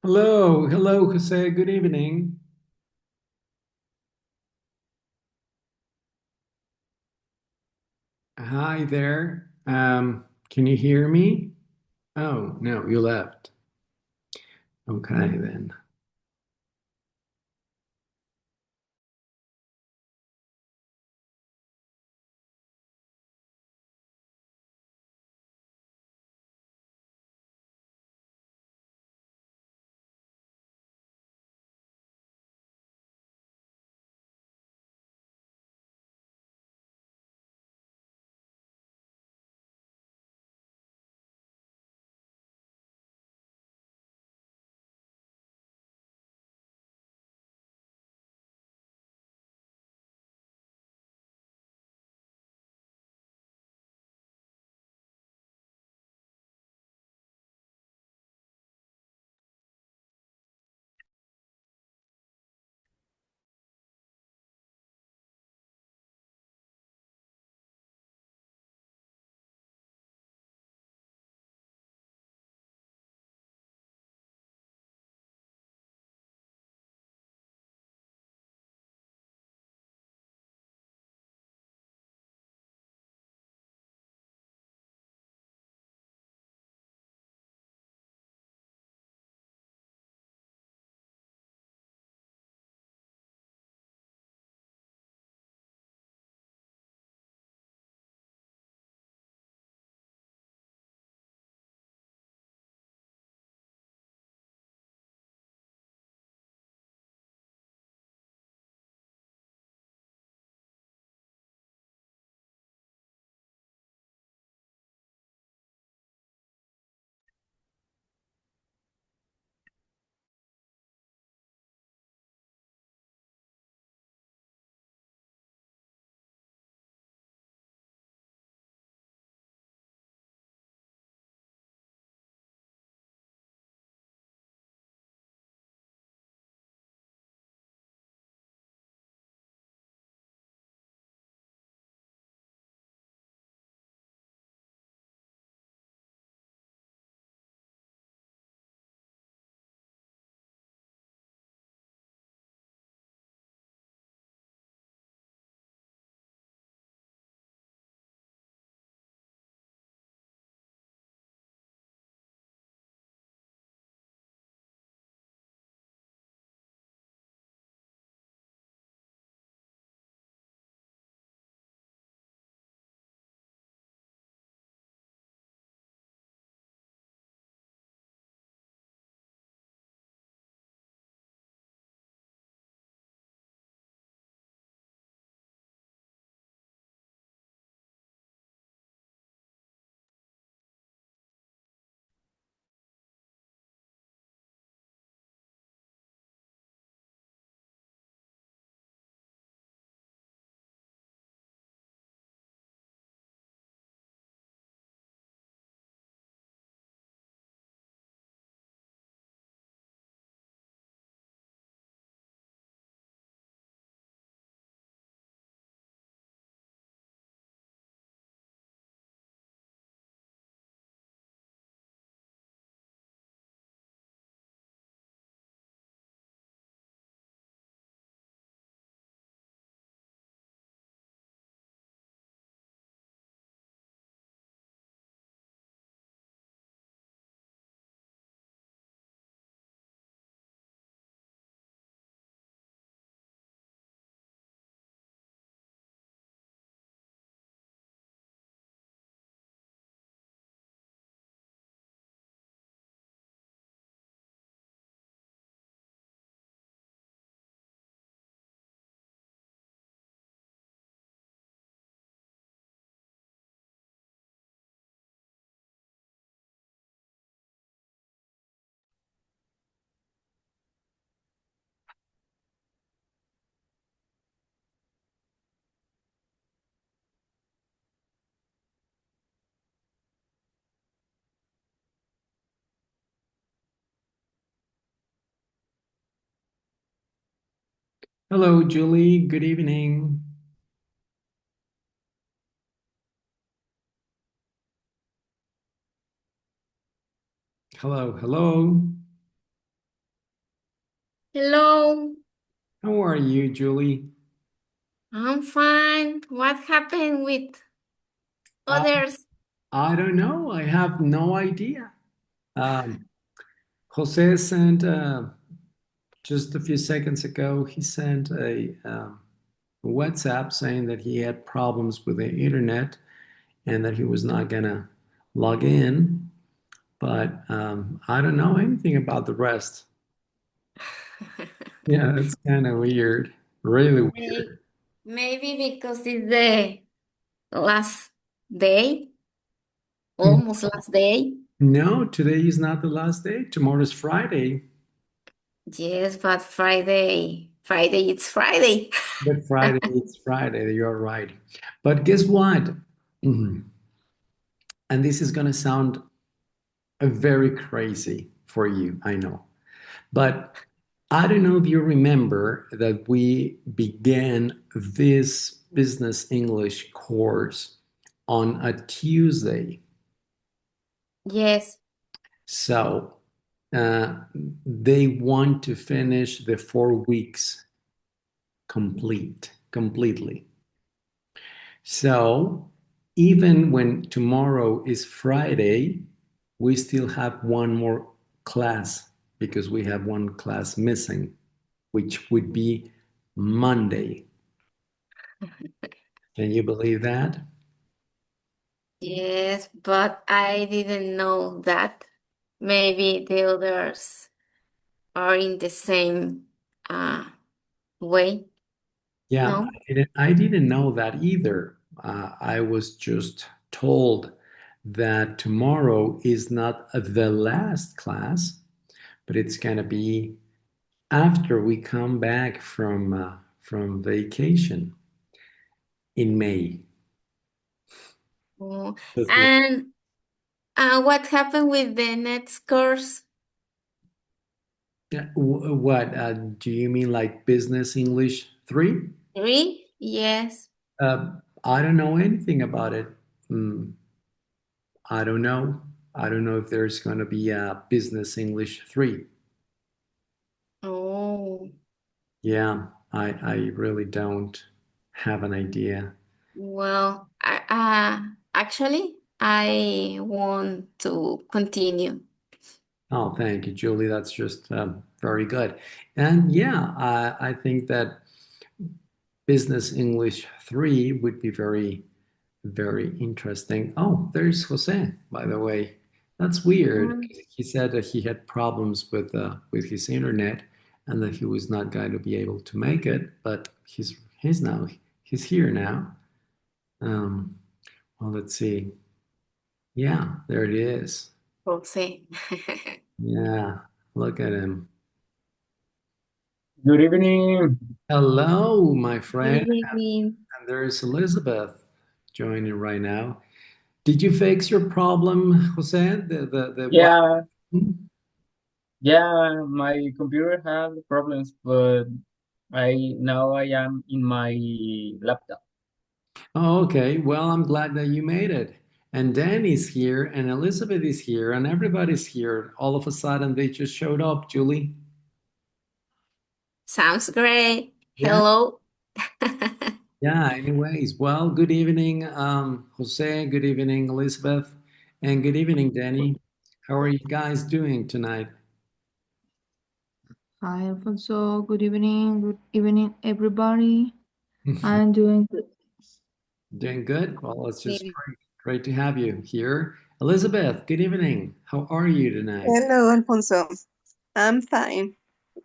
Hello, Jose. Good evening. Hi there. Can you hear me? Oh, no, you left. Okay, then. Hello, Julie. Good evening. Hello. Hello, How are you, Julie? I'm fine. What happened with Uh, others? I don't know. I have no idea. Um, Jose sent just a few seconds ago, he sent a WhatsApp saying that he had problems with the internet and that he was not going to log in. But I don't know anything about the rest. Yeah, it's kind of weird. Really May- weird. Maybe because it's the last day, almost last day. No, today is not the last day. Tomorrow's Friday. Yes, but Friday, it's Friday. But Friday, it's Friday. You're right. But guess what? Mhm. And this is going to sound very crazy for you, I know. But I don't know if you remember that we began this business English course on a Tuesday. Yes. So they want to finish the 4 weeks completely. So even when tomorrow is Friday, we still have one more class because we have one class missing, which would be Monday. Can you believe that? Yes, but I didn't know that. Maybe the others are in the same uh, way. Yeah, No? I didn't know that either. I was just told that tomorrow is not the last class, but it's going to be after we come back from vacation in May. Oh, That's what, and what happened with the next course? yeah, what do you mean, like business English 3? Three? Yes. I don't know anything about it. Mm, I don't know. I don't know if there's going to be a business English 3. Oh, Yeah, I really don't have an idea. well, actually, I want to continue. Oh, thank you, Julie. That's just very good. And yeah, I think that business English 3 would be very, very interesting. Oh, there's Jose, by the way. That's weird. Mm, He said that he had problems with his internet and that he was not going to be able to make it, but he's here now. Um, well, let's see. Yeah, there it is. Jose. Yeah, look at him. Good evening. Hello, my friend. Good evening. And there's Elizabeth joining right now. Did you fix your problem, Jose? The what? Yeah, yeah, my computer had problems, but I am in my laptop. Oh, okay. Well, I'm glad that you made it. And Danny's here, and Elizabeth is here, and everybody's here. All of a sudden, they just showed up, Julie. Sounds great. Yeah, Hello. yeah. Anyways, well, good evening, Jose. Good evening, Elizabeth, and good evening, Danny. How are you guys doing tonight? Hi, Alfonso. Good evening. Good evening, everybody. I'm doing good. Doing good? Well, it's just Maybe. great to have you here. Elizabeth, good evening. How are you tonight? Hello, Alfonso. I'm fine.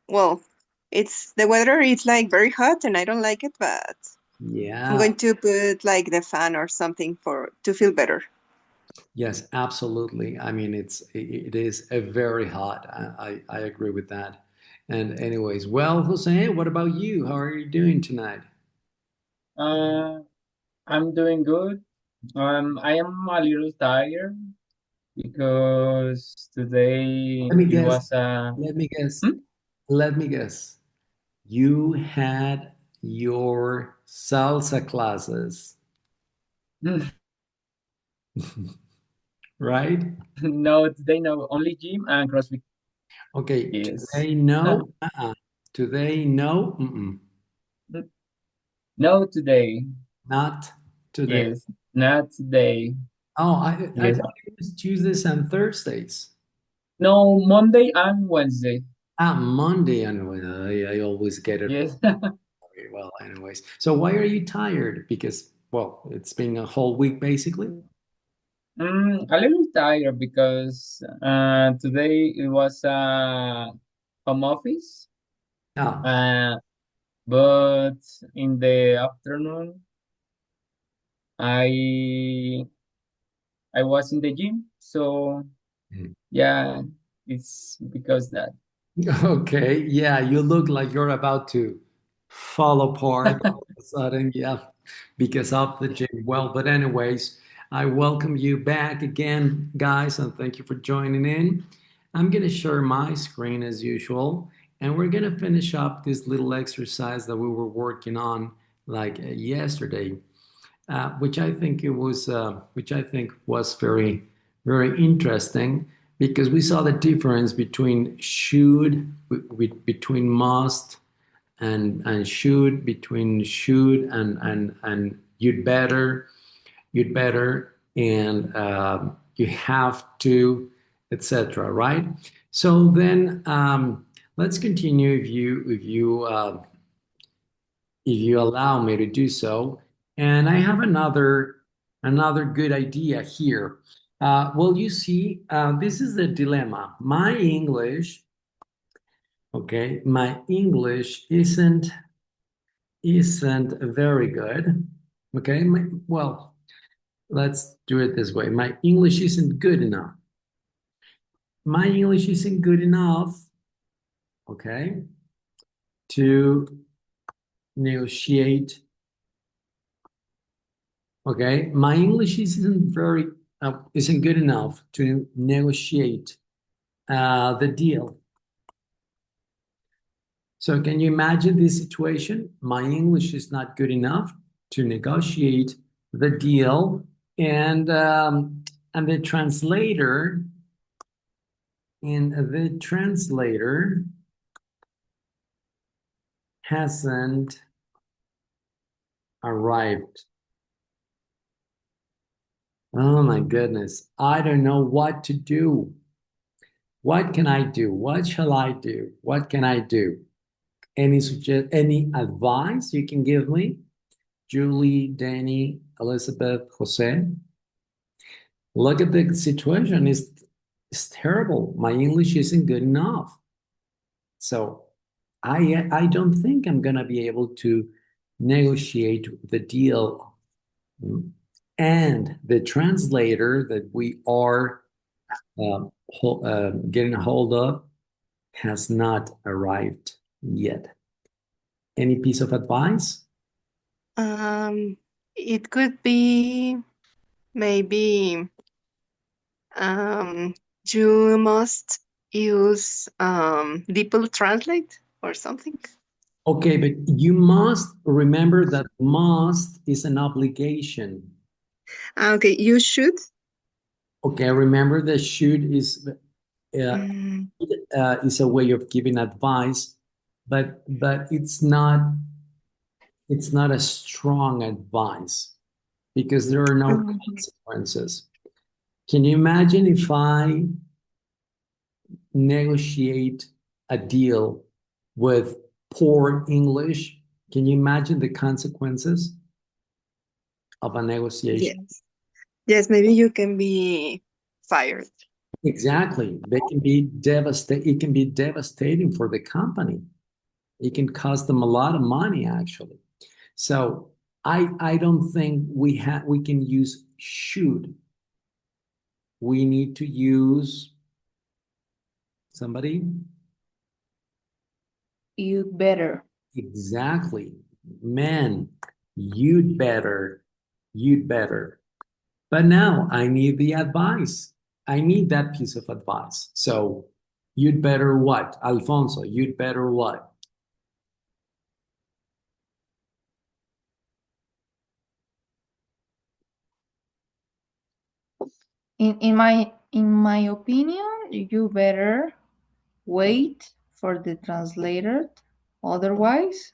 Well, it's the weather is like very hot and I don't like it, but I'm Yeah, going to put like the fan or something for to feel better. yes, absolutely. I mean, it is a very hot. I agree with that. And anyways, well, Jose, what about you? How are you doing tonight? Uh, I'm doing good. I am a little tired because today Let me it guess. was a Let me guess. hmm? Let me guess. You had your salsa classes, right? No, today no, only gym and CrossFit. Okay, Yes. today no. Uh-uh. Today, no. No, today. Not today. Yes, not today. Oh, I Yes. thought it was Tuesdays and Thursdays. No, Monday and Wednesday. Monday and I always get it Yes. very well, anyways. So why are you tired? Because, well, it's been a whole week basically. A little tired because today it was home office. Ah, Uh, but in the afternoon, I I was in the gym. So mm. yeah, it's because that. Okay. Yeah, you look like you're about to fall apart all of a sudden. Yeah, because of the gym. Well, but anyways, I welcome you back again, guys, and thank you for joining in. I'm going to share my screen as usual, and we're going to finish up this little exercise that we were working on like yesterday, which I think was very, very interesting because we saw the difference between should, between must, and should, between should and you'd better, and you have to, etc. Right? So then let's continue if you allow me to do so. And I have another good idea here. Well, you see, this is the dilemma. My English, okay, my English isn't very good. Okay, well, let's do it this way. My English isn't good enough. My English isn't good enough, okay, to negotiate. Okay, my English isn't good enough to negotiate the deal. So can you imagine this situation? My English is not good enough to negotiate the deal, and the translator hasn't arrived. Oh my goodness, I don't know what to do. What can I do? What shall I do? What can I do? Any advice you can give me? Julie, Danny, Elizabeth, Jose. Look at the situation. It's terrible. My English isn't good enough. So I don't think I'm gonna be able to negotiate the deal. And the translator that we are getting a hold of has not arrived yet. Any piece of advice? Um, it could be maybe um, you must use DeepL Translate or something. Okay, but you must remember that must is an obligation. Okay, you should. Okay, remember that should uh, Mm, is a way of giving advice, but it's not a strong advice because there are no mhm. consequences. Can you imagine if I negotiate a deal with poor English? Can you imagine the consequences of a negotiation? Yes. Yes, maybe you can be fired. Exactly. It can be devastating for the company. It can cost them a lot of money, actually. So I don't think we can use should. We need to use somebody. You better. Exactly. Man, you'd better. But now I need the advice. I need that piece of advice. So you'd better what? Alfonso, you'd better what? In my opinion, you better wait for the translator Otherwise,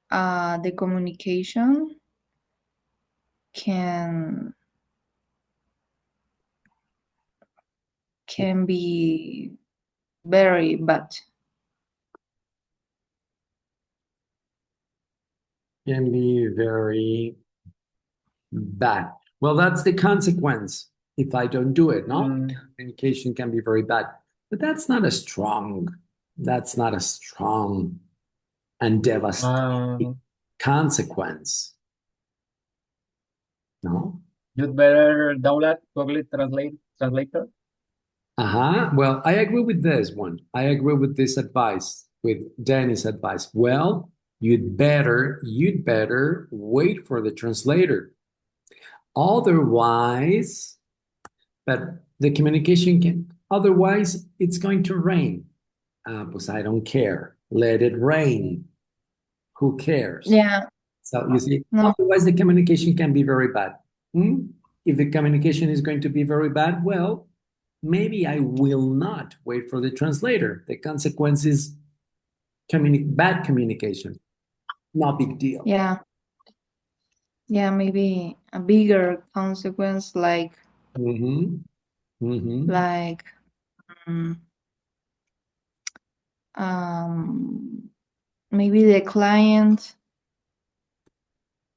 the communication can be very bad. Can be very bad. Well, that's the consequence if I don't do it, no? Mm, Communication can be very bad. But that's not a strong and devastating uh, consequence, no? you'd better download Google Translator. Uh-huh. Well, I agree with this one. I agree with this advice, with Danny's advice. Well, you'd better wait for the translator. Otherwise, but the communication can, otherwise, it's going to rain. Pues I don't care. Let it rain. Who cares? Yeah, So you see, no, otherwise the communication can be very bad. Hmm? If the communication is going to be very bad, well, maybe I will not wait for the translator. The consequence is bad communication. Not big deal. yeah, yeah, maybe a bigger consequence Mm-hmm. Mm-hmm. like mm, maybe the client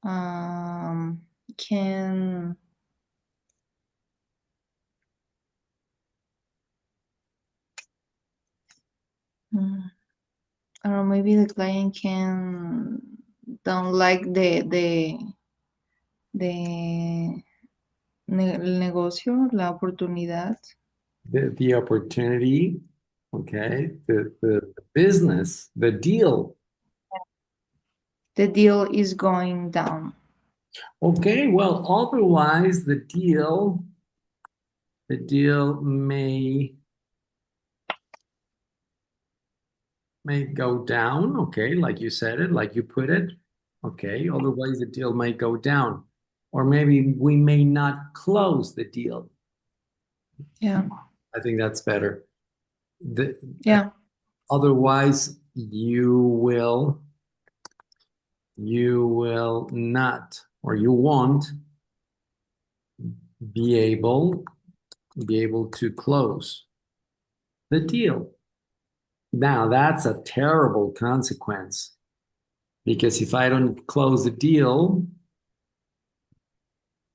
um, can mm, I don't know, maybe the client can don't like the el negocio, la oportunidad. The opportunity, okay, the business, the deal. The deal is going down. Okay, well, otherwise the deal may go down, okay, like you said it, like you put it. Okay, otherwise the deal may go down. Or maybe we may not close the deal. Yeah, I think that's better. The, yeah, otherwise you will not or you won't be able to close the deal. Now that's a terrible consequence because if I don't close the deal,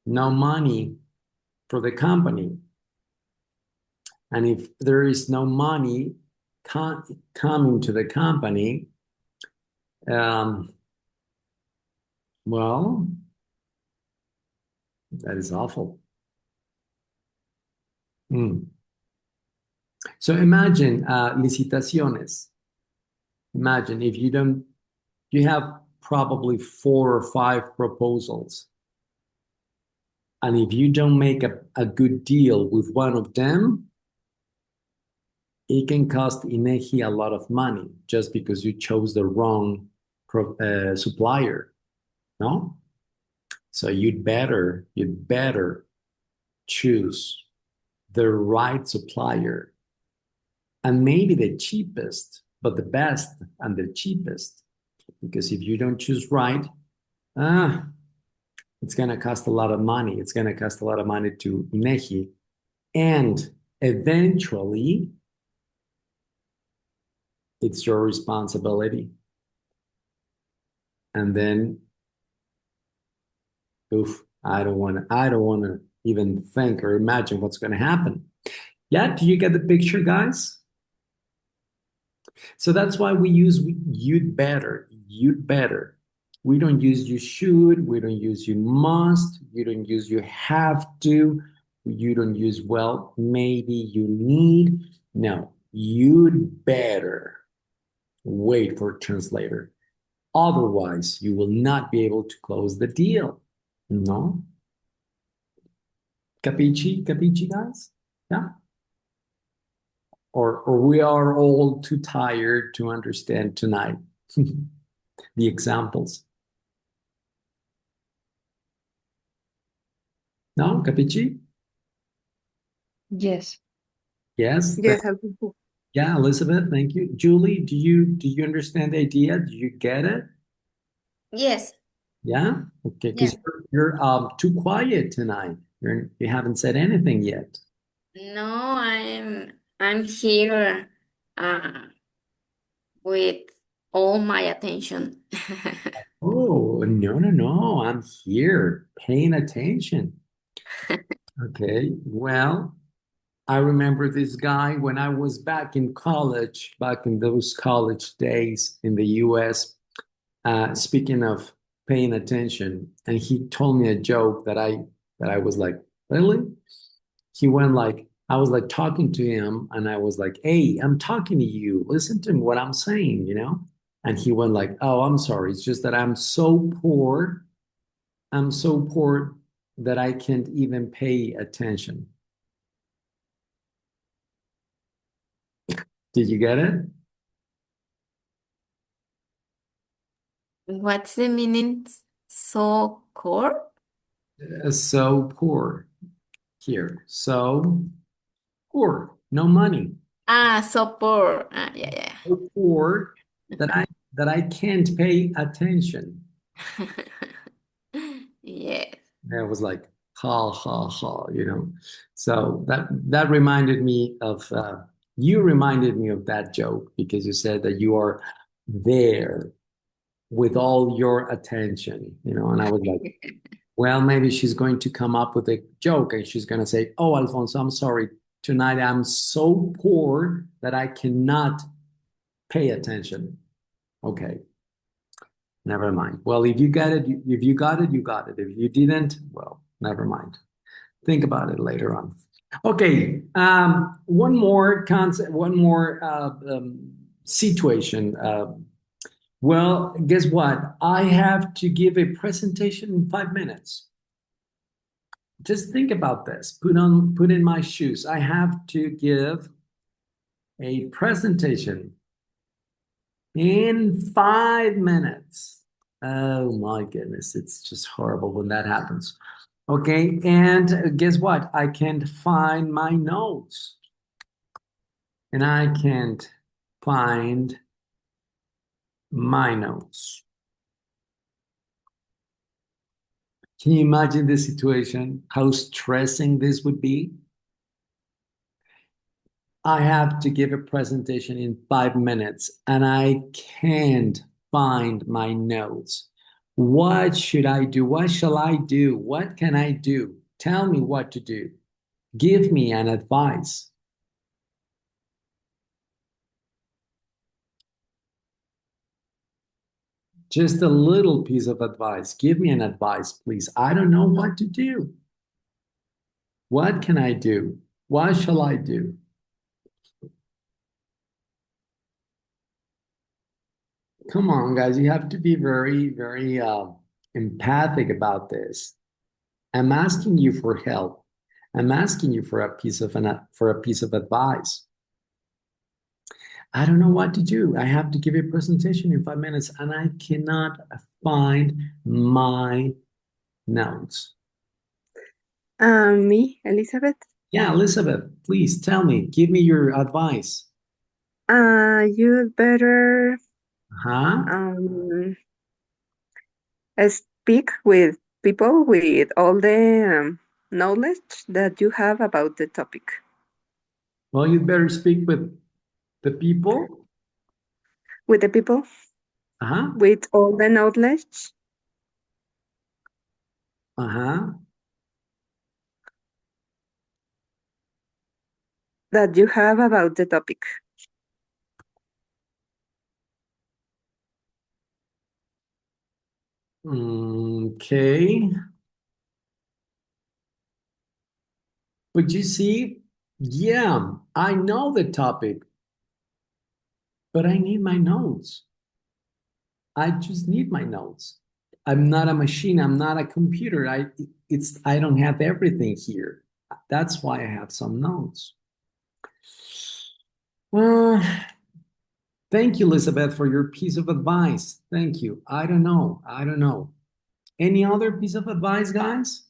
no money for the company. And if there is no money coming to the company, um, well, that is awful. Mm. So imagine licitaciones. Imagine if you have probably 4 or 5 proposals. And if you don't make a good deal with one of them, it can cost INEGI a lot of money just because you chose the wrong supplier, no? So you'd better choose the right supplier and maybe the cheapest, but the best and the cheapest. Because if you don't choose right, ah, it's going to cost a lot of money. It's going to cost a lot of money to INEGI. And eventually, it's your responsibility. And then, oof, I don't want to even think or imagine what's going to happen. Yeah, do you get the picture, guys? So that's why we use you'd better. You'd better. We don't use you should. We don't use you must. You don't use you have to. You don't use well, maybe you need. No, you'd better wait for a translator. Otherwise, you will not be able to close the deal. No? Capici? Capici, guys? Yeah? Or we are all too tired to understand tonight the examples. No? Capici? yes, Yes? Yes, I do. Yeah, Elizabeth, thank you. Julie, do you understand the idea? Do you get it? Yes. Yeah? Okay, Yeah. because you're too quiet tonight. You haven't said anything yet. No, I'm here with all my attention. Oh, no, no, no. I'm here paying attention. Okay, well, I remember this guy when I was back in college, back in those college days in the US, speaking of paying attention, and he told me a joke that I was like, really? He went like, I was like talking to him, and I was like, hey, I'm talking to you. Listen to what I'm saying, you know? And he went like, oh, I'm sorry. It's just that I'm so poor. I'm so poor that I can't even pay attention. Did you get it? What's the meaning? So core? So poor here. So poor. No money. Ah, so poor. Ah, yeah, So poor that I can't pay attention. yeah. Yes. And I was like, ha ha ha, you know. So that reminded me of you reminded me of that joke because you said that you are there with all your attention, you know, and I was like, well, maybe she's going to come up with a joke and she's going to say, oh, Alfonso, I'm sorry. Tonight I'm so poor that I cannot pay attention. Okay, never mind. Well, if you got it, if you got it, you got it. If you didn't, well, never mind. Think about it later on. Okay, one more concept, one more situation. Well, guess what? I have to give a presentation in 5 minutes. Just think about this. Put in my shoes. I have to give a presentation in 5 minutes. Oh my goodness, it's just horrible when that happens. Okay, and guess what? I can't find my notes. And I can't find my notes. Can you imagine the situation? How stressing this would be? I have to give a presentation in 5 minutes and I can't find my notes. What should I do? What shall I do? What can I do? Tell me what to do. Give me an advice. Just a little piece of advice. Give me an advice, please. I don't know what to do. What can I do? What shall I do? Come on, guys. You have to be very, very empathic about this. I'm asking you for help. I'm asking you for a piece of advice. I don't know what to do. I have to give a presentation in 5 minutes, and I cannot find my notes. Me, Elizabeth. Yeah, Elizabeth, please tell me. Give me your advice. You'd better Huh? um, speak with people with all the knowledge that you have about the topic. Well, you'd better speak with the people. With the people Uh-huh. with all the knowledge Uh-huh. that you have about the topic. Okay. But you see, yeah, I know the topic, but I need my notes. I just need my notes. I'm not a machine. I'm not a computer. I don't have everything here. That's why I have some notes. Well, thank you, Elizabeth, for your piece of advice. Thank you. I don't know. I don't know. Any other piece of advice, guys?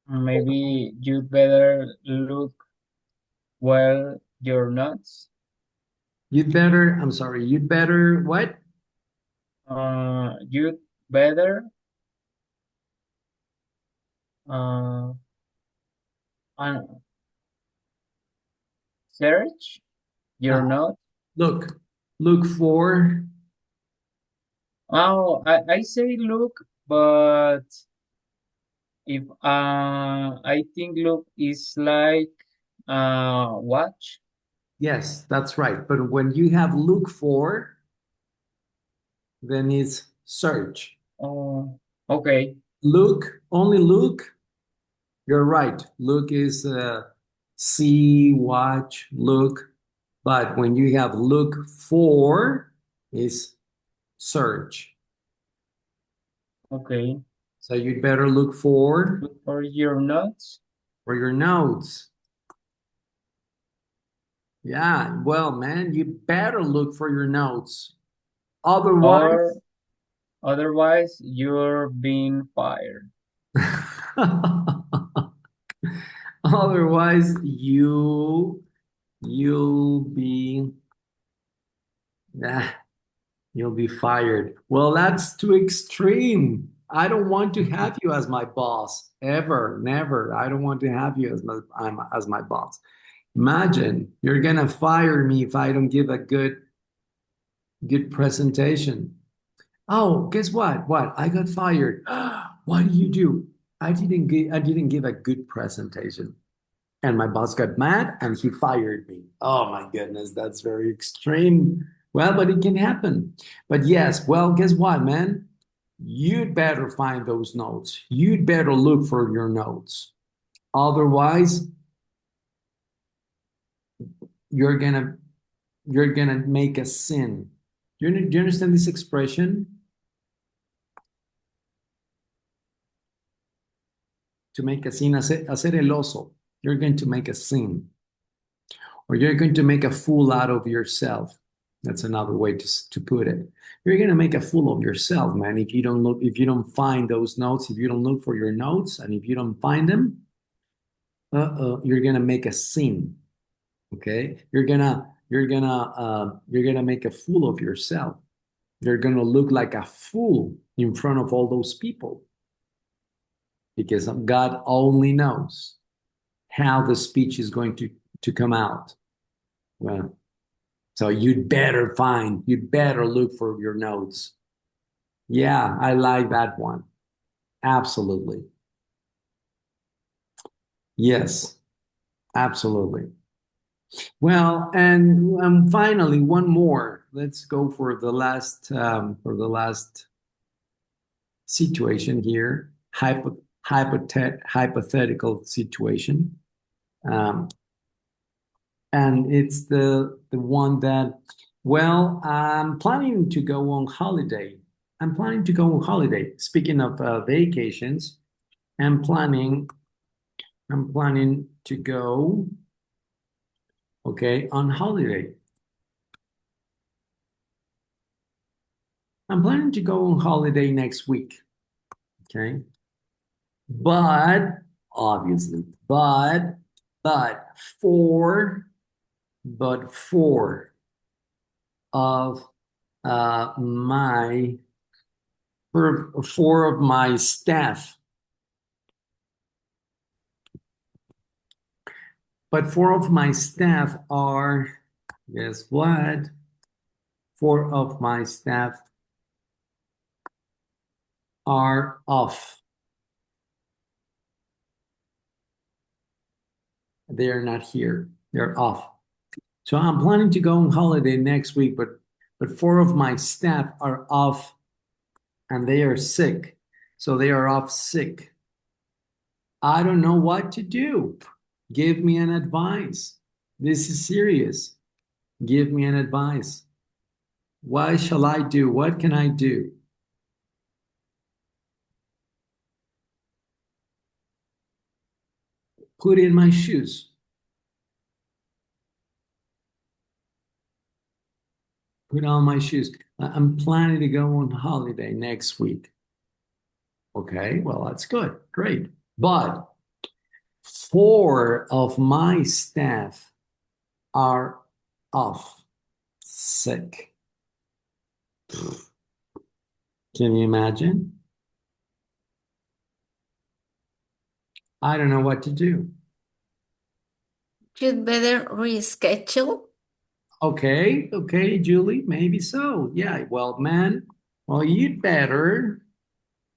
Maybe you better look well your nuts. I'm sorry, you'd better what? You better uh, uh, search Uh, your nuts. look, look for. Oh, I say look, but if I think look is like watch. Yes, that's right. But when you have look for, then it's search. Oh, okay, Look, only look. You're right. Look is see, watch, look. But when you have look for, is search. okay. So you'd better look Look for your nuts. for your notes. Yeah, well, man, you better look for your notes. Or Otherwise, otherwise you're being fired. otherwise you'll be ah, you'll be fired. Well, that's too extreme. I don't want to have you as my boss ever, never. I don't want to have you as my boss. Imagine you're gonna fire me if I don't give a good presentation. Oh, guess what? What? I got fired. What do you do? I didn't give a good presentation. And my boss got mad and he fired me. Oh my goodness, that's very extreme. Well, but it can happen. But yes, well, guess what, man? You'd better find those notes. You'd better look for your notes. Otherwise, you're gonna you're gonna make a sin. Do you understand this expression? To make a sin, hacer el oso. You're going to make a sin, or you're going to make a fool out of yourself. That's another way to put it. You're going to make a fool of yourself, man, if you don't find those notes, if you don't look for your notes, and if you don't find them, you're going to make a sin. Okay? You're gonna make a fool of yourself. You're gonna look like a fool in front of all those people because God only knows how the speech is going to come out. Well, so you'd better look for your notes. Yeah, I like that one. Absolutely. Yes, absolutely. Well, and finally, one more. Let's go for the last situation here. Hypothetical situation. Um, and it's the one that, well, I'm planning to go on holiday. I'm planning to go on holiday. Speaking of vacations, I'm planning I'm planning to go, okay, on holiday. I'm planning to go on holiday next week, okay? But obviously, but four, but four of my four of my staff, but four of my staff are, guess what? Four of my staff are off. They're not here. They're off. So I'm planning to go on holiday next week, but four of my staff are off and they are sick. So they are off sick. I don't know what to do. Give me an advice. This is serious. Give me an advice. What shall I do? What can I do? Put in my shoes. Put on my shoes. I'm planning to go on holiday next week. Okay, well, that's good. Great. But 4 of my staff are off sick. Can you imagine? I don't know what to do. You'd better reschedule. Okay, Julie, maybe so. Yeah, well, man, well, you'd better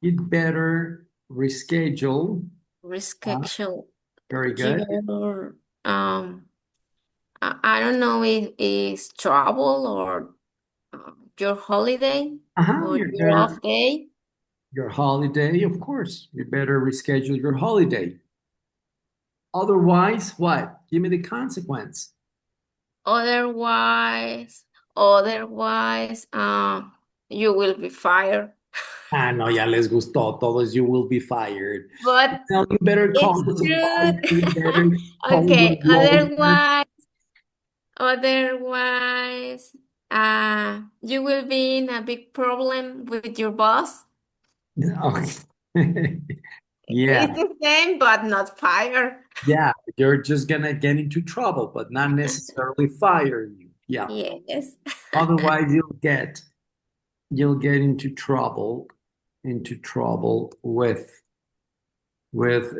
reschedule. Reschedule Very good. your I don't know if it's travel or your holiday or You're your better off day. your holiday, of course. You better reschedule your holiday. Otherwise, what? Give me the consequence. Otherwise, otherwise, you will be fired. Ah, no, ya les gustó. Todos, you will be fired. But Now you better call it's the supervisor. You better true. call your Okay, lawyer. otherwise, you will be in a big problem with your boss. Okay. Yeah, It's the same, but not fire. yeah. You're just gonna get into trouble, but not necessarily fire you. Yeah. Yes. Otherwise, you'll get into trouble with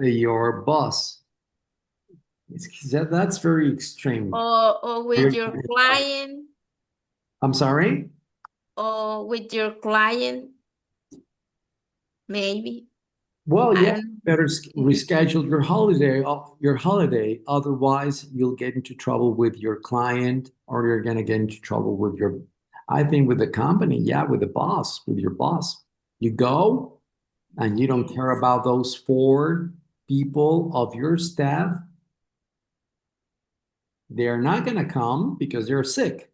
your boss. That's very extreme. Or You're with your gonna get fired. client, I'm sorry? or with your client, maybe. Well, I yeah, don't better know. reschedule your holiday. Otherwise, you'll get into trouble with your client, or you're gonna get into trouble I think with the company, yeah, with the boss, with your boss. You go and you don't care Yes. about those 4 people of your staff. They're not gonna come because they're sick.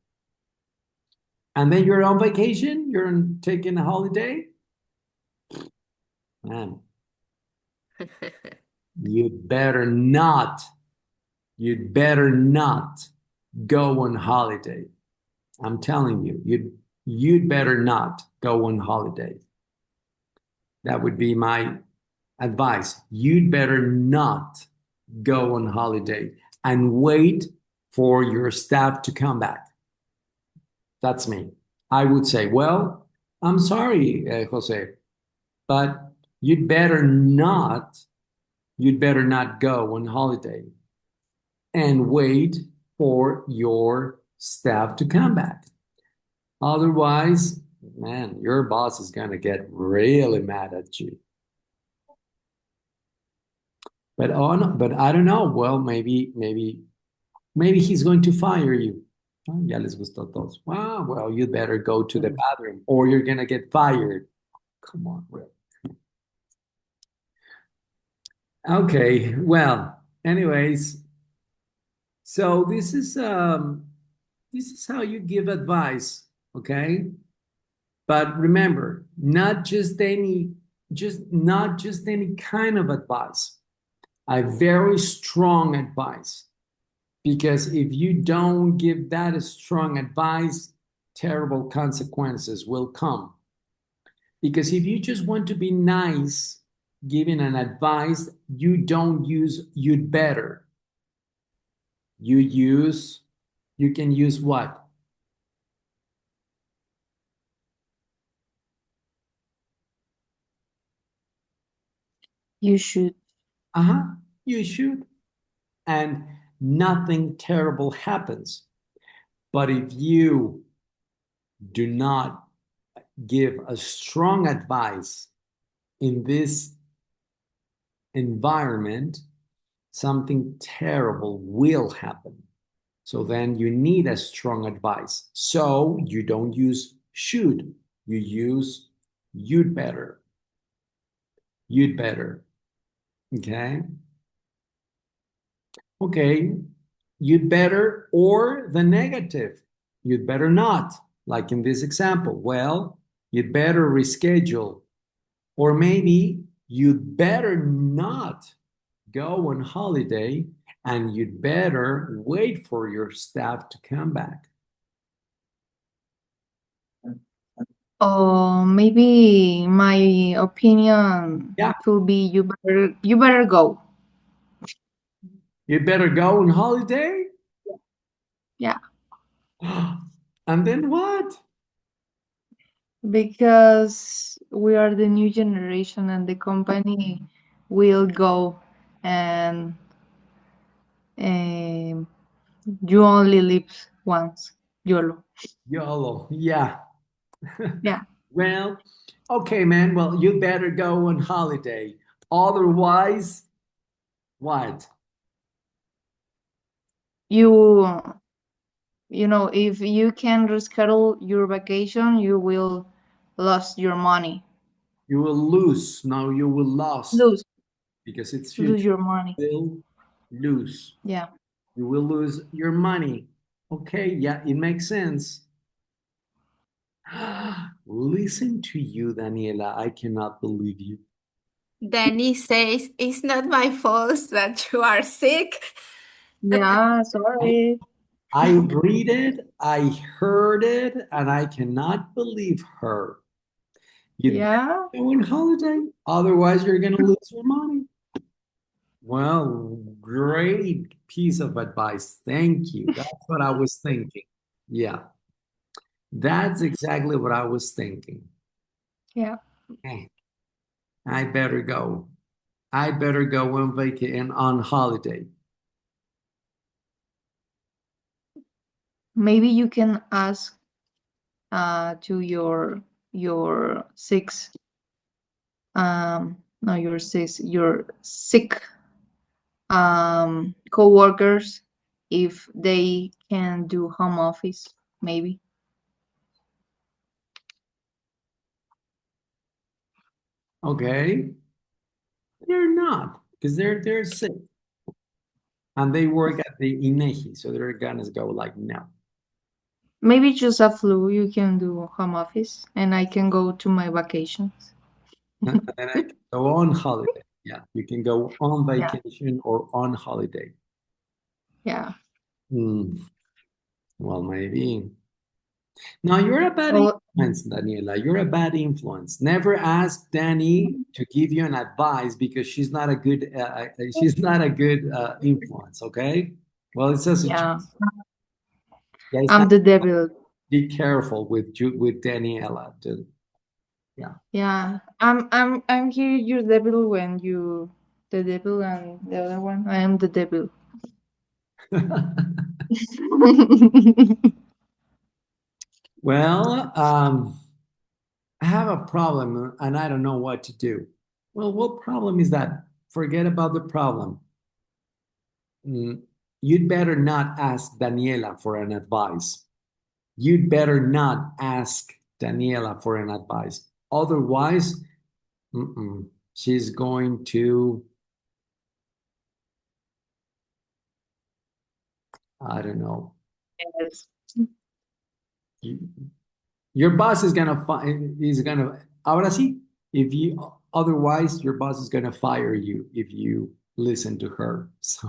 And then you're on vacation, taking a holiday. Man, you'd better not, you'd better not go on holiday. I'm telling you, you'd better not go on holiday. That would be my advice. You'd better not go on holiday and wait for your staff to come back. That's me. I would say, well, I'm sorry, Jose, but you'd better not go on holiday and wait for your staff to come back. Otherwise, man, your boss is going to get really mad at you. But I don't know. Well, maybe he's going to fire you. Oh, ya les gustó a todos. Wow, well, you better go to the bathroom or you're going to get fired. Come on, Will. Okay, well, anyways, so this is how you give advice, okay? But remember, not just any kind of advice. A very strong advice. Because if you don't give that a strong advice, terrible consequences will come. Because if you just want to be nice, giving an advice, you don't use you'd better. You can use what? You should. Uh-huh. You should. And nothing terrible happens. But if you do not give a strong advice in this environment, something terrible will happen. So then you need a strong advice. So you don't use should, you use you'd better. You'd better. Okay. Okay. You'd better or the negative. You'd better not. Like in this example. Well, you'd better reschedule. Or maybe you'd better not go on holiday and you'd better wait for your staff to come back. Or maybe my opinion Yeah. could be you better go. You'd better go on holiday? Yeah, And then what? because we are the new generation and the company will go, and um, you only live once. YOLO. YOLO. Yeah. Yeah. Well, okay, man. Well, you better go on holiday. Otherwise, what? You if you can reschedule your vacation, you will lose your money. You will lose. No, you will lost Lose because it's lose future. your money. Will lose. Yeah. You will lose your money. Okay, yeah, it makes sense. Listen to you, Daniela. I cannot believe you. Danny says, it's not my fault that you are sick. Yeah, I, sorry. I read it, I heard it, and I cannot believe her. You'd better Yeah. go on holiday, otherwise you're gonna lose your money. Well, great piece of advice. Thank you. That's what I was thinking. Yeah, that's exactly what I was thinking. Yeah. Hey, I better go. I better go on vacation on holiday. Maybe you can ask to your six no your sick co-workers if they can do home office, maybe. Okay, they're not because they're sick and they work at the INEGI, so they're gonna go like no. Maybe just a flu, you can do home office and I can go to my vacations. And then I can go on holiday. Yeah, you can go on Yeah. vacation or on holiday. Yeah. Hmm, well, maybe. No, you're a bad Well, influence, Daniela. You're a bad influence. Never ask Danny to give you an advice because she's not a good influence. Okay. Well, it's a yeah, suggestion. Guys, I'm the devil. be careful with Daniela. Yeah. Yeah, I'm here your devil when you the devil and the other one. I am the devil. Well, I have a problem and I don't know what to do. Well, what problem is that? Forget about the problem. Mm, you'd better not ask Daniela for an advice. You'd better not ask Daniela for an advice. Otherwise, she's going to, I don't know. Yes. You- Your boss is gonna, ahora sí, if you, otherwise, your boss is gonna fire you if you listen to her. So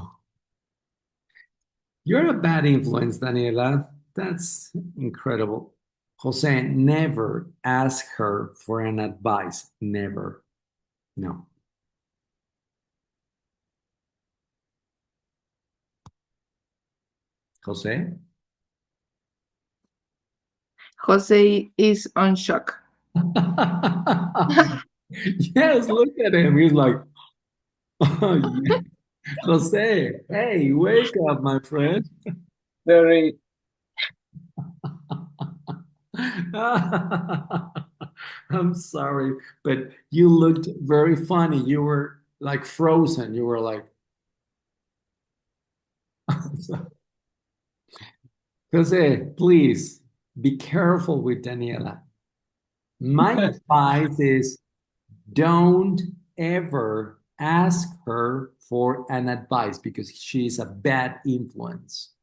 you're a bad influence, Daniela. That's incredible. Jose, never ask her for an advice. Never. No. Jose? Jose is on shock. Yes, look at him. He's like, oh, yeah. Jose, hey, wake up, my friend. Sorry. I'm sorry, but you looked very funny. You were like frozen. You were like, Jose, please be careful with Daniela. My advice is don't ever ask her for an advice because she's a bad influence.